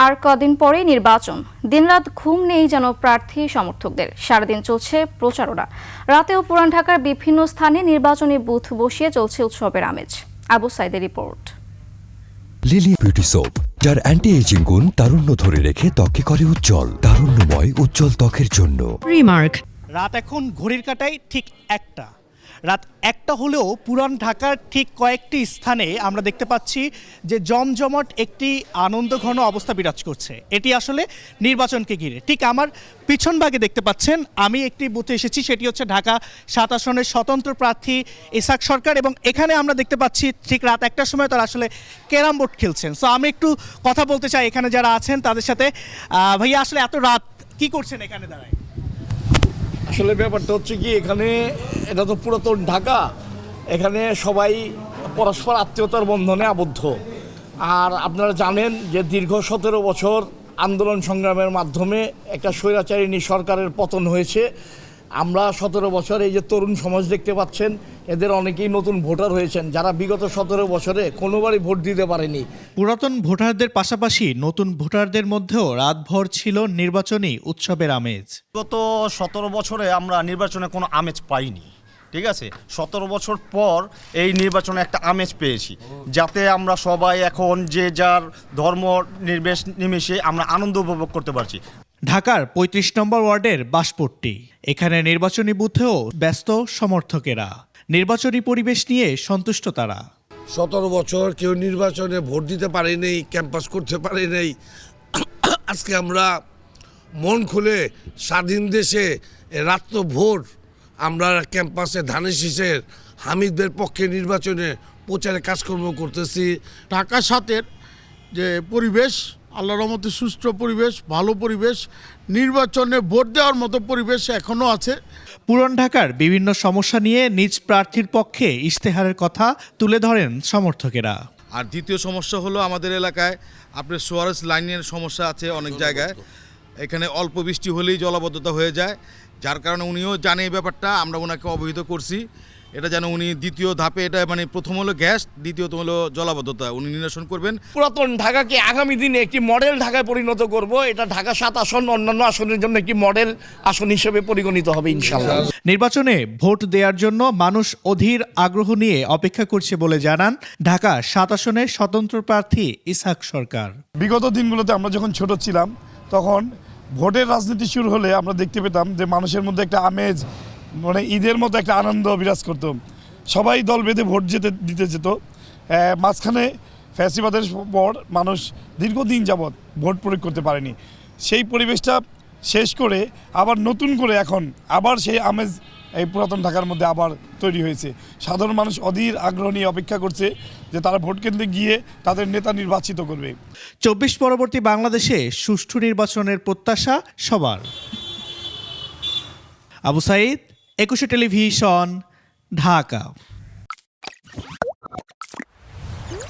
আর কদিন পরেই নির্বাচন। দিনরাত ঘুম নেই যেন প্রার্থী সমর্থকদের। সারাদিন চলছে প্রচারণা। রাতেও পুরান ঢাকার বিভিন্ন স্থানে নির্বাচনী বুথ বসিয়ে চলছে উৎসবের আমেজ। আবু সাইদের রিপোর্ট। লিলি বিউটি সোপ, যার অ্যান্টি এজিং গুণ তারুণ্য ধরে রেখে ত্বকে করে উজ্জ্বল। তারুণ্যময় উজ্জ্বল ত্বকের জন্য রিমার্ক। রাত এখন ঘড়ির কাঁটায় ঠিক একটা। রাত একটা হলেও পুরান ঢাকার ঠিক কয়েকটি স্থানে আমরা দেখতে পাচ্ছি যে জমজমাট একটি আনন্দঘন অবস্থা বিরাজ করছে। এটি আসলে নির্বাচনকে ঘিরে। ঠিক আমার পিছন ভাগে দেখতে পাচ্ছেন আমি একটি বুথে এসেছি, সেটি হচ্ছে ঢাকা ৭ আসনের স্বতন্ত্র প্রার্থী ইসাক সরকার, এবং এখানে আমরা দেখতে পাচ্ছি ঠিক রাত একটার সময় তারা আসলে ক্যারাম বোর্ড খেলছেন। সো আমি একটু কথা বলতে চাই এখানে যারা আছেন তাদের সাথে। ভাইয়া, আসলে এত রাত কি করছেন এখানে দাঁড়ায়? আসলে ব্যাপারটা হচ্ছে কি, এখানে এটা তো পুরাতন ঢাকা, এখানে সবাই পরস্পর আত্মীয়তার বন্ধনে আবদ্ধ। আর আপনারা জানেন যে দীর্ঘ ১৭ বছর আন্দোলন সংগ্রামের মাধ্যমে একটা স্বৈরাচারিণী সরকারের পতন হয়েছে। আমরা ১৭ বছর এই যে তরুণ সমাজ দেখতে পাচ্ছেন, এদের অনেকেই নতুন ভোটার হয়েছেন যারা বিগত ১৭ বছরে কোনোবারই ভোট দিতে পারেনি। পুরাতন ভোটারদের পাশাপাশি নতুন ভোটারদের মধ্যেও রাতভর ছিল নির্বাচনী উৎসবের আমেজ। গত ১৭ বছরে আমরা নির্বাচনে কোনো আমেজ পাইনি, ঠিক আছে। ১৭ বছর পর এই নির্বাচনে একটা আমেজ পেয়েছি, যাতে আমরা সবাই এখন যে যার ধর্ম নির্বিশেষে আমরা আনন্দ উপভোগ করতে পারছি। ঢাকার ৩৫ নম্বর ওয়ার্ডের বাসপট্টি, এখানে নির্বাচনী বুথেও ব্যস্ত সমর্থকেরা। নির্বাচনী পরিবেশ নিয়ে সন্তুষ্ট তারা। ১৭ বছর কেউ নির্বাচনে ভোট দিতে পারে নাই, ক্যাম্পাস করতে পারে নাই। আজকে আমরা মন খুলে স্বাধীন দেশে রাত্র ভোর আমরা ক্যাম্পাসে ধানের শীষের হামিদদের পক্ষে নির্বাচনে প্রচারে কাজকর্ম করতেছি। ঢাকা ৭-এর যে পরিবেশ, আল্লাহর রহমতে সুষ্ঠু পরিবেশ, ভালো পরিবেশ, নির্বাচনে ভোট দেওয়ার মতো পরিবেশ এখনও আছে। পুরান ঢাকার বিভিন্ন সমস্যা নিয়ে নিজ প্রার্থীর পক্ষে ইশতেহারের কথা তুলে ধরেন সমর্থকেরা। আর দ্বিতীয় সমস্যা হলো আমাদের এলাকায় আপনার সোয়ারেজ লাইনের সমস্যা আছে অনেক জায়গায়। এখানে অল্প বৃষ্টি হলেই জলাবদ্ধতা হয়ে যায়, যার কারণে উনিও জানে এই ব্যাপারটা। আমরা ওনাকে অবহিত করছি, এটা যেন উনি দ্বিতীয় ধাপে, এটা মানে প্রথম হলো গ্যাস, দ্বিতীয়ত হলো জলাবদ্ধতা, উনি নিরসন করবেন। পুরাতন ঢাকাকে আগামী দিনে একটি মডেল ঢাকায় পরিণত করব। এটা ঢাকা ৭ আসন অন্যান্য আসনের জন্য একটি মডেল আসন হিসেবে পরিগণিত হবে ইনশাআল্লাহ। নির্বাচনে ভোট দেওয়ার জন্য মানুষ অধীর আগ্রহ নিয়ে অপেক্ষা করছে বলে জানান ঢাকা ৭ আসনের স্বতন্ত্র প্রার্থী ইসাক সরকার। বিগত দিনগুলোতে আমরা যখন ছোট ছিলাম, তখন ভোটের রাজনীতি শুরু হলে আমরা দেখতে পেতাম যে মানুষের মধ্যে একটা আমেজ, মানে ঈদের মতো একটা আনন্দ বিরাজ করত। সবাই দল বেঁধে ভোট দিতে যেত। মাঝখানে ফ্যাসিবাদের পর মানুষ দীর্ঘদিন যাবৎ ভোট প্রয়োগ করতে পারেনি। সেই পরিবেশটা শেষ করে আবার নতুন করে এখন আবার সেই আমেজ এই পুরাতন ঢাকার মধ্যে আবার তৈরি হয়েছে। সাধারণ মানুষ অধীর আগ্রহ নিয়ে অপেক্ষা করছে যে তারা ভোট কেন্দ্রে গিয়ে তাদের নেতা নির্বাচিত করবে। ২৪ পরবর্তী বাংলাদেশে সুষ্ঠু নির্বাচনের প্রত্যাশা সবার। আবু সাইদ, ২১ টেলিভিশন, ঢাকা।